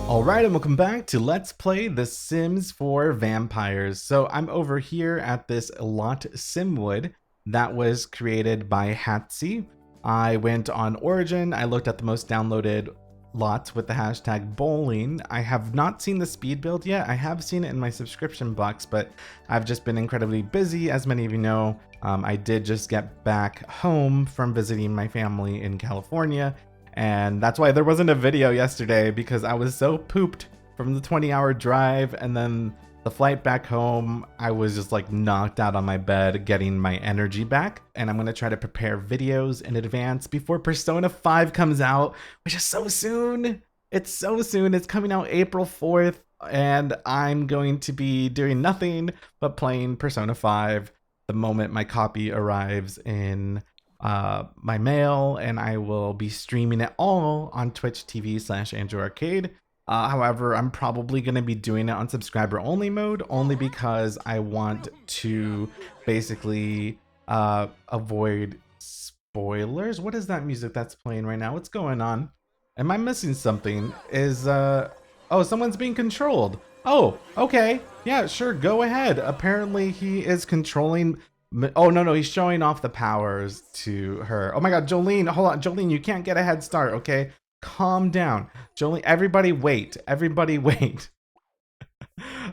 Alright, and welcome back to Let's Play The Sims 4 Vampires. So I'm over here at this lot Simwood that was created by Hatsi. I went on Origin, I looked at the most downloaded lots with the hashtag bowling. I have not seen the speed build yet. I have seen it in my subscription box, but I've just been incredibly busy. As many of you know, I did just get back home from visiting my family in California. And that's why there wasn't a video yesterday, because I was so pooped from the 20-hour drive, and then the flight back home, I was just like knocked out on my bed getting my energy back. And I'm going to try to prepare videos in advance before Persona 5 comes out, which is so soon. It's so soon. It's coming out April 4th, and I'm going to be doing nothing but playing Persona 5 the moment my copy arrives in my mail, and I will be streaming it all on Twitch TV/AndrewsArcade. However, I'm probably going to be doing it on subscriber only mode, only because I want to basically avoid spoilers. What is that music that's playing right now? What's going on? Am I missing something? Oh, someone's being controlled. Oh, okay. Yeah, sure, go ahead. Apparently he is controlling. Oh, no, he's showing off the powers to her. Oh my god, Jolene, hold on. Jolene, you can't get a head start, okay? Calm down. Jolene, everybody wait. Everybody wait.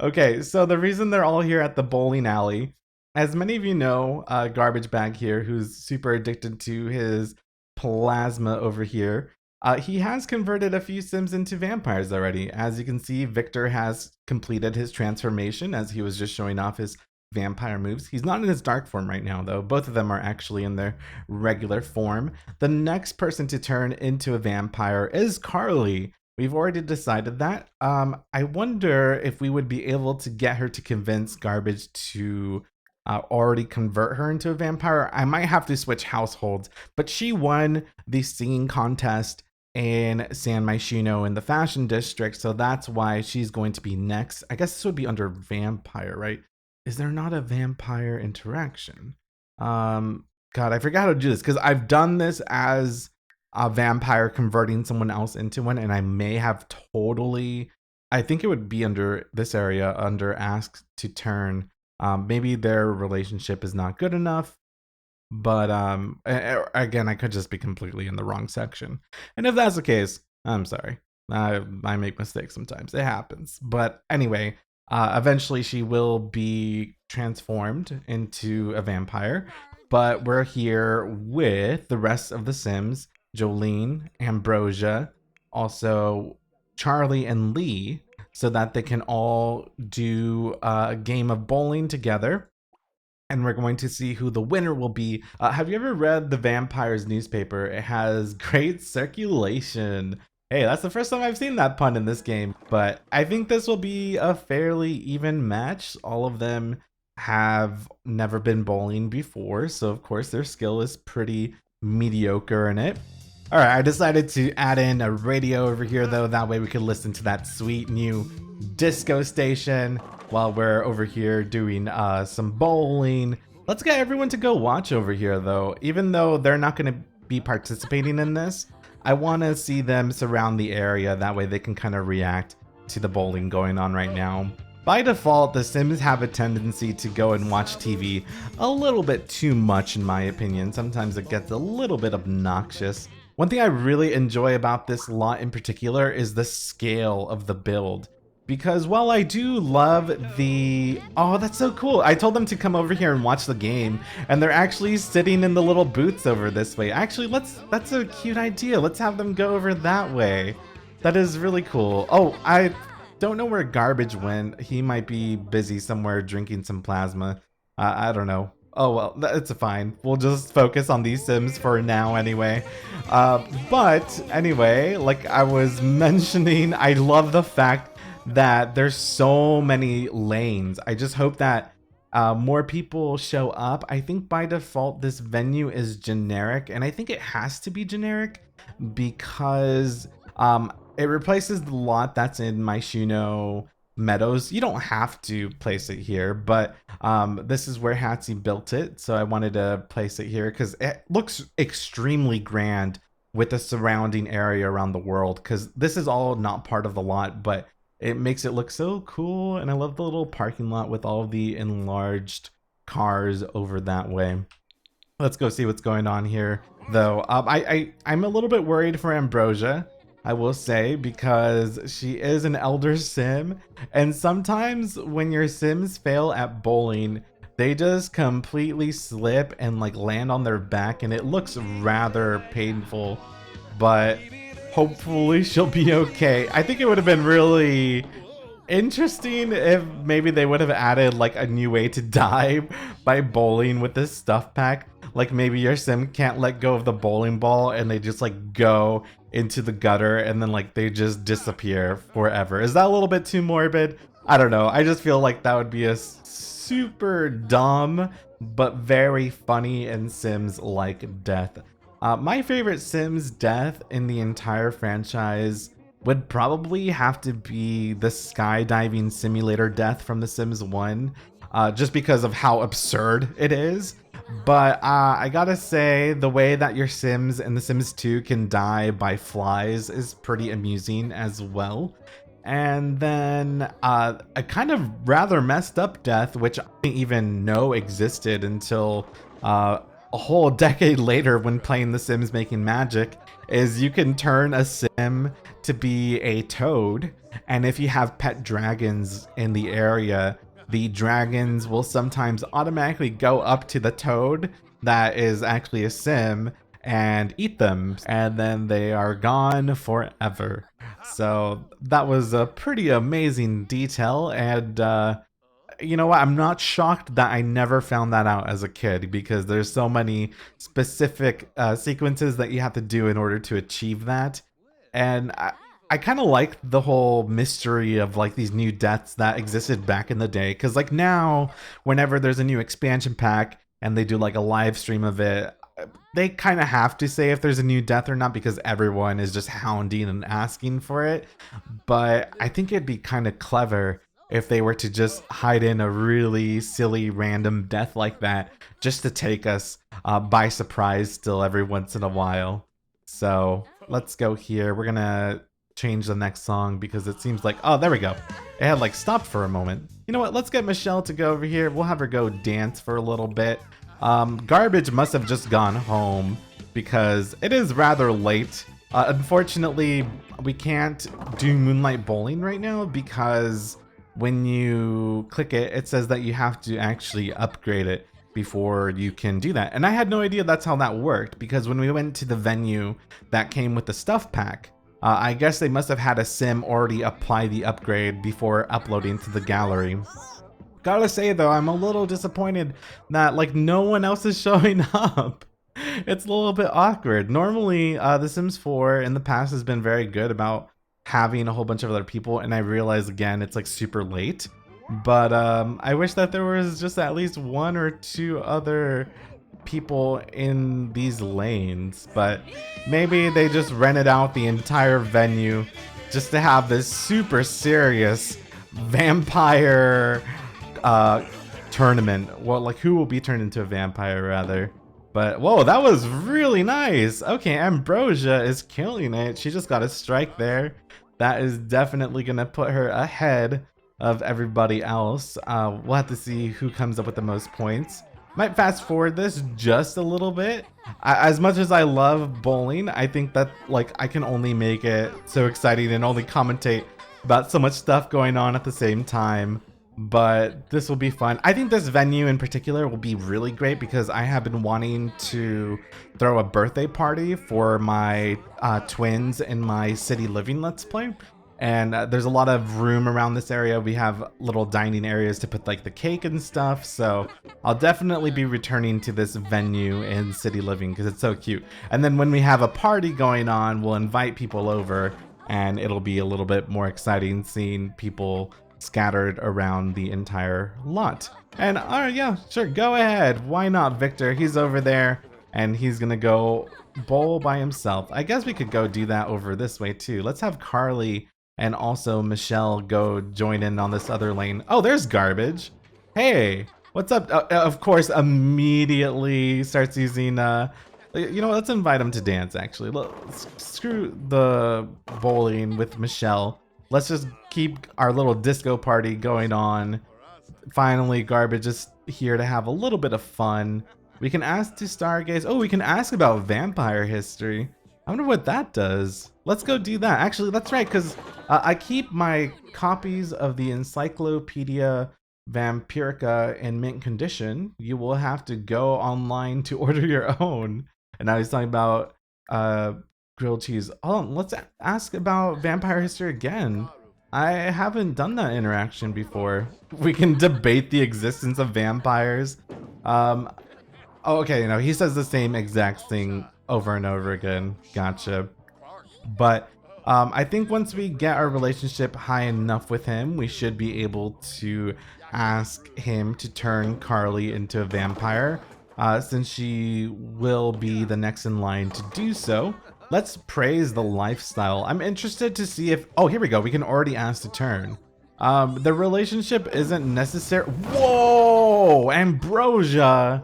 Okay, so the reason they're all here at the bowling alley, as many of you know, Garbage Bag here, who's super addicted to his plasma over here, he has converted a few Sims into vampires already. As you can see, Victor has completed his transformation as he was just showing off his vampire moves. He's not in his dark form right now, though. Both of them are actually in their regular form. The next person to turn into a vampire is Carly. We've already decided that. I wonder if we would be able to get her to convince Garbage to already convert her into a vampire. I might have to switch households, but she won the singing contest in San Myshuno in the fashion district, so that's why she's going to be next. I guess this would be under vampire, right? Is there not a vampire interaction? God, I forgot how to do this, because I've done this as a vampire converting someone else into one, and I may have totally, I think it would be under this area, under ask to turn. Maybe their relationship is not good enough, but again, I could just be completely in the wrong section. And if that's the case, I'm sorry. I make mistakes sometimes. It happens. But anyway, eventually she will be transformed into a vampire, but we're here with the rest of the Sims, Jolene, Ambrosia, also Charlie and Lee, so that they can all do a game of bowling together. And we're going to see who the winner will be. Have you ever read the Vampires newspaper? It has great circulation. Hey, that's the first time I've seen that pun in this game, but I think this will be a fairly even match. All of them have never been bowling before, so of course their skill is pretty mediocre in it. All right, I decided to add in a radio over here though, that way we can listen to that sweet new disco station while we're over here doing some bowling. Let's get everyone to go watch over here though. Even though they're not gonna be participating in this, I want to see them surround the area, that way they can kind of react to the bowling going on right now. By default, the Sims have a tendency to go and watch TV a little bit too much in my opinion. Sometimes it gets a little bit obnoxious. One thing I really enjoy about this lot in particular is the scale of the build. Because while I do love the... Oh, that's so cool. I told them to come over here and watch the game, and they're actually sitting in the little booths over this way. Actually, that's a cute idea. Let's have them go over that way. That is really cool. Oh, I don't know where Garbage went. He might be busy somewhere drinking some plasma. I don't know. Oh, well, it's fine. We'll just focus on these Sims for now anyway. But anyway, like I was mentioning, I love the fact that there's so many lanes. I just hope that more people show up. I think by default this venue is generic, and I think it has to be generic because it replaces the lot that's in Myshuno Meadows. You don't have to place it here, but this is where Hatsi built it, so I wanted to place it here because it looks extremely grand with the surrounding area around the world, because this is all not part of the lot, but it makes it look so cool. And I love the little parking lot with all the enlarged cars over that way. Let's go see what's going on here, though. I'm a little bit worried for Ambrosia, I will say, because she is an elder sim, and sometimes when your sims fail at bowling, they just completely slip and like land on their back, and it looks rather painful. But hopefully she'll be okay. I think it would have been really interesting if maybe they would have added like a new way to die by bowling with this stuff pack. Like maybe your sim can't let go of the bowling ball and they just like go into the gutter and then like they just disappear forever. Is that a little bit too morbid? I don't know. I just feel like that would be a super dumb but very funny and Sims like death. My favorite Sims death in the entire franchise would probably have to be the skydiving simulator death from The Sims 1, just because of how absurd it is. But I gotta say, the way that your Sims in The Sims 2 can die by flies is pretty amusing as well. And then a kind of rather messed up death, which I didn't even know existed until a whole decade later when playing The Sims Making Magic, is you can turn a sim to be a toad, and if you have pet dragons in the area, the dragons will sometimes automatically go up to the toad that is actually a sim and eat them, and then they are gone forever. So that was a pretty amazing detail, and you know what? I'm not shocked that I never found that out as a kid, because there's so many specific sequences that you have to do in order to achieve that. And I kind of like the whole mystery of like these new deaths that existed back in the day. Because like now, whenever there's a new expansion pack and they do like a live stream of it, they kind of have to say if there's a new death or not, because everyone is just hounding and asking for it. But I think it'd be kind of clever if they were to just hide in a really silly random death like that, just to take us by surprise still every once in a while. So let's go here. We're gonna change the next song because it seems like, oh, there we go. It had like stopped for a moment. You know what? Let's get Michelle to go over here. We'll have her go dance for a little bit. Garbage must have just gone home because it is rather late. Unfortunately, we can't do Moonlight Bowling right now because when you click it, it says that you have to actually upgrade it before you can do that. And I had no idea that's how that worked, because when we went to the venue that came with the stuff pack, I guess they must have had a sim already apply the upgrade before uploading to the gallery. Gotta say though, I'm a little disappointed that like no one else is showing up. It's a little bit awkward. Normally, The Sims 4 in the past has been very good about having a whole bunch of other people, and I realize again it's like super late, but I wish that there was just at least one or two other people in these lanes, but maybe they just rented out the entire venue just to have this super serious vampire tournament. Well, like who will be turned into a vampire rather. But whoa, that was really nice. Okay, Ambrosia is killing it. She just got a strike there. That is definitely gonna put her ahead of everybody else. We'll have to see who comes up with the most points. Might fast forward this just a little bit. As much as I love bowling, I think that like I can only make it so exciting and only commentate about so much stuff going on at the same time. But this will be fun. I think this venue in particular will be really great because I have been wanting to throw a birthday party for my twins in my city living let's play. And there's a lot of room around this area. We have little dining areas to put like the cake and stuff. So I'll definitely be returning to this venue in city living because it's so cute. And then when we have a party going on, we'll invite people over and it'll be a little bit more exciting seeing people scattered around the entire lot. And yeah, sure, go ahead. Why not, Victor? He's over there and he's gonna go bowl by himself. I guess we could go do that over this way too. Let's have Carly and also Michelle go join in on this other lane. Oh, there's Garbage. Hey, what's up? Of course, immediately starts using You know, let's invite him to dance, actually. Screw the bowling with Michelle. Let's just keep our little disco party going on. Finally, Garbage is here to have a little bit of fun. We can ask to stargaze. Oh, we can ask about vampire history. I wonder what that does. Let's go do that. Actually, that's right, because I keep my copies of the Encyclopedia Vampirica in mint condition. You will have to go online to order your own. And now he's talking about grilled cheese. Oh, let's ask about vampire history again. I haven't done that interaction before. We can debate the existence of vampires. Oh, okay, no, he says the same exact thing over and over again. Gotcha. But I think once we get our relationship high enough with him, we should be able to ask him to turn Carly into a vampire, since she will be the next in line to do so. Let's praise the lifestyle. I'm interested to see if... Oh, here we go. We can already ask to turn. The relationship isn't necessary. Whoa! Ambrosia!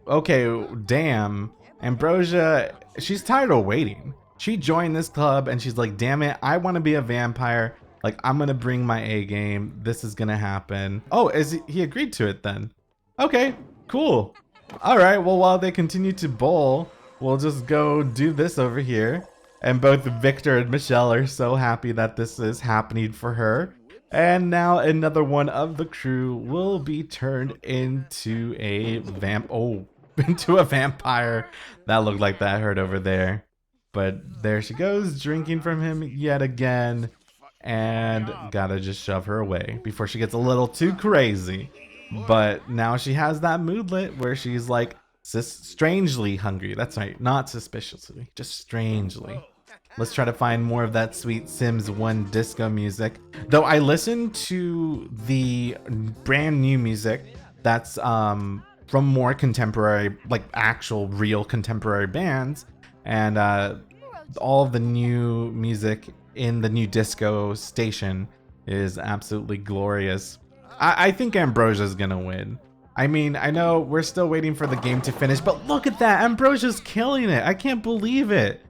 Okay, damn. Ambrosia, she's tired of waiting. She joined this club and she's like, damn it, I want to be a vampire. Like, I'm going to bring my A game. This is going to happen. Oh, he agreed to it then? Okay, cool. All right, well, while they continue to bowl, we'll just go do this over here. And both Victor and Michelle are so happy that this is happening for her. And now another one of the crew will be turned into a into a vampire. That looked like that hurt over there. But there she goes, drinking from him yet again. And gotta just shove her away before she gets a little too crazy. But now she has that moodlet where she's like strangely hungry. That's right, not suspiciously, just strangely. Let's try to find more of that sweet Sims 1 disco music. Though I listened to the brand new music that's from more contemporary, like actual real contemporary bands, and all of the new music in the new disco station is absolutely glorious. I think Ambrosia's gonna win. I mean, I know we're still waiting for the game to finish, but look at that, Ambrosia's killing it. I can't believe it.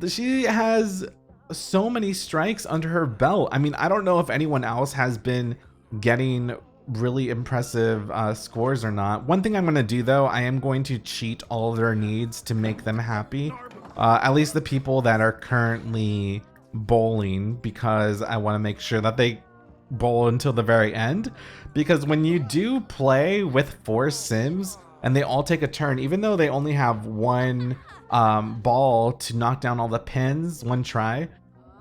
She has so many strikes under her belt. I mean, I don't know if anyone else has been getting really impressive scores or not. One thing I'm going to do though, I am going to cheat all of their needs to make them happy. At least the people that are currently bowling, because I want to make sure that they bowl until the very end. Because when you do play with 4 Sims and they all take a turn, even though they only have one ball to knock down all the pins one try,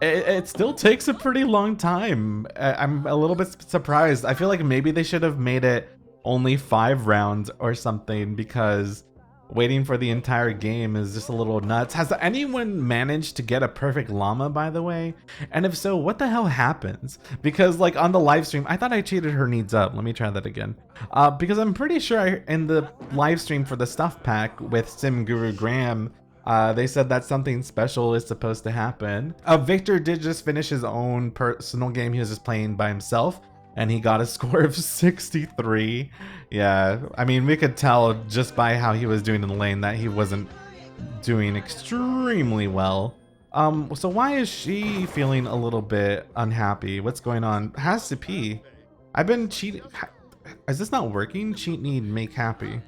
it still takes a pretty long time. I'm a little bit surprised. I feel like maybe they should have made it only 5 rounds or something, because waiting for the entire game is just a little nuts. Has anyone managed to get a perfect llama, by the way? And if so, what the hell happens? Because like on the live stream, I thought I cheated her needs up. Let me try that again. Because I'm pretty sure in the live stream for the stuff pack with Sim Guru Graham, they said that something special is supposed to happen. Victor did just finish his own personal game. He was just playing by himself, and he got a score of 63. Yeah, I mean, we could tell just by how he was doing in the lane that he wasn't doing extremely well. So why is she feeling a little bit unhappy? What's going on? Has to pee. I've been cheating. Is this not working? Cheat need make happy.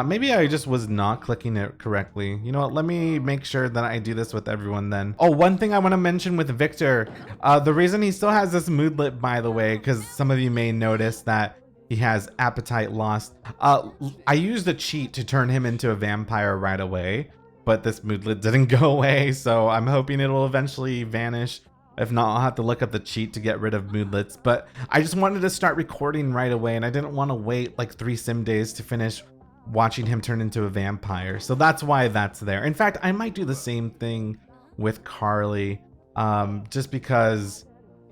Maybe I just was not clicking it correctly. You know what, let me make sure that I do this with everyone then. Oh, one thing I want to mention with Victor, the reason he still has this moodlet, by the way, because some of you may notice that he has appetite lost. I used a cheat to turn him into a vampire right away, but this moodlet didn't go away, so I'm hoping it'll eventually vanish. If not, I'll have to look up the cheat to get rid of moodlets. But I just wanted to start recording right away, and I didn't want to wait like 3 sim days to finish watching him turn into a vampire. So that's why that's there. In fact, I might do the same thing with Carly, just because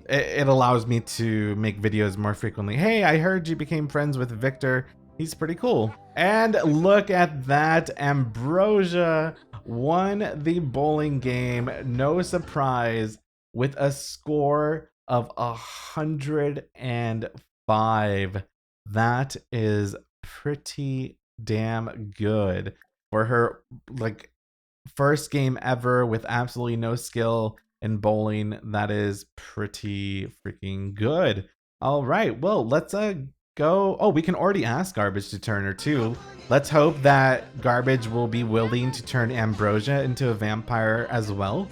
it allows me to make videos more frequently. Hey, I heard you became friends with Victor. He's pretty cool. And look at that, Ambrosia won the bowling game, no surprise, with a score of 105. That is pretty damn good for her, like first game ever with absolutely no skill in bowling. That is pretty freaking good. All right, well, let's go. Oh, we can already ask Garbage to turn her too. Let's hope that Garbage will be willing to turn Ambrosia into a vampire as well.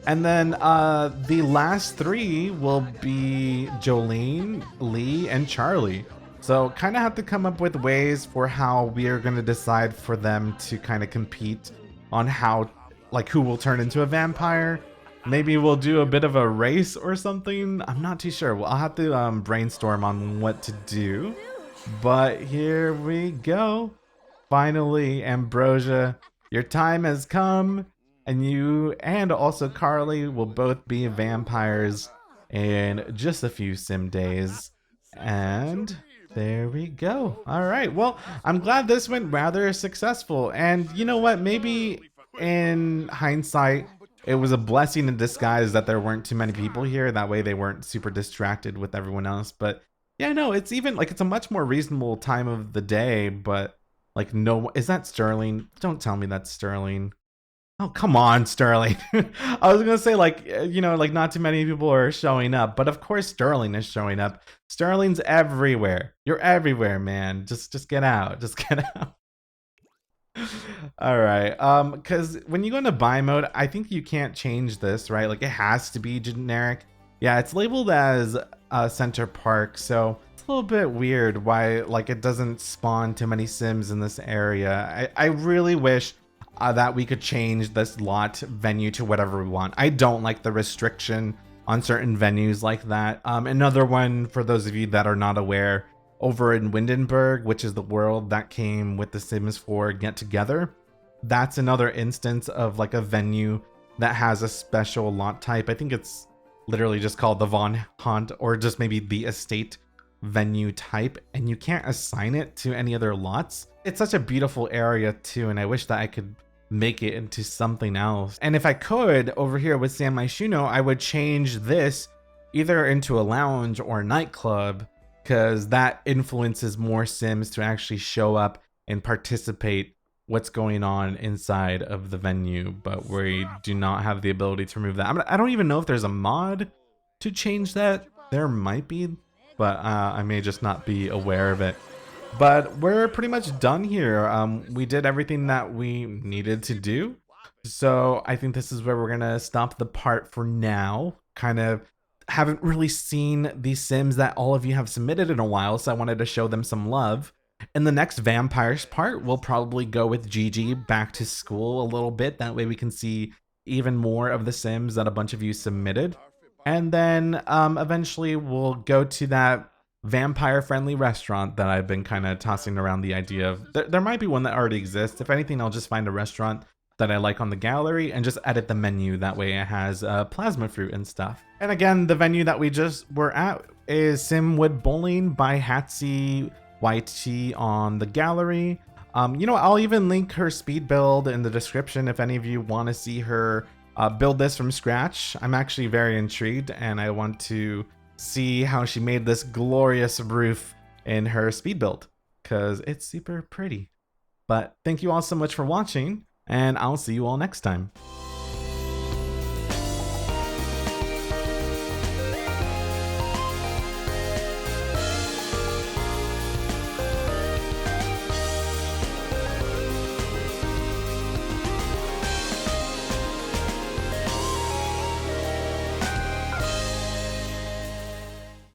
And then the last three will be Jolene, Lee, and Charlie. So kind of have to come up with ways for how we are going to decide for them to kind of compete on how, like, who will turn into a vampire. Maybe we'll do a bit of a race or something. I'm not too sure. Well, I'll have to brainstorm on what to do. But here we go. Finally, Ambrosia, your time has come, and you and also Carly will both be vampires in just a few sim days. And there we go. All right. Well, I'm glad this went rather successful. And you know what? Maybe in hindsight, it was a blessing in disguise that there weren't too many people here. That way they weren't super distracted with everyone else. But yeah, no, it's even like it's a much more reasonable time of the day, but like, no, is that Sterling? Don't tell me that's Sterling. Oh, come on, Sterling. I was gonna say, like, you know, like not too many people are showing up, but of course Sterling is showing up. Sterling's everywhere. You're everywhere, man. Just get out. Just get out. All right. Because when you go into buy mode, I think you can't change this, right? Like it has to be generic. Yeah, it's labeled as Center Park, so it's a little bit weird why like it doesn't spawn too many Sims in this area. I really wish that we could change this lot venue to whatever we want. I don't like the restriction on certain venues like that. Another one for those of you that are not aware, over in Windenburg, which is the world that came with the Sims 4 Get Together, that's another instance of like a venue that has a special lot type. I think it's literally just called the Von Hunt or just maybe the estate venue type, and you can't assign it to any other lots. It's such a beautiful area too, and I wish that I could make it into something else. And if I could, over here with San Myshuno, I would change this either into a lounge or a nightclub, because that influences more Sims to actually show up and participate what's going on inside of the venue. But we do not have the ability to remove that. I don't even know if there's a mod to change that. There might be, but I may just not be aware of it. But we're pretty much done here. We did everything that we needed to do. So I think this is where we're gonna stop the part for now. Kind of haven't really seen these Sims that all of you have submitted in a while, so I wanted to show them some love. In the next vampires part, we'll probably go with Gigi back to school a little bit. That way we can see even more of the Sims that a bunch of you submitted. And then eventually we'll go to that vampire-friendly restaurant that I've been kind of tossing around the idea of. There might be one that already exists. If anything, I'll just find a restaurant that I like on the gallery and just edit the menu. That way it has plasma fruit and stuff. And again, the venue that we just were at is Simwood Bowling by Hatsi YT on the gallery. You know, I'll even link her speed build in the description if any of you want to see her build this from scratch. I'm actually very intrigued, and I want to see how she made this glorious roof in her speed build, because it's super pretty. But thank you all so much for watching, and I'll see you all next time.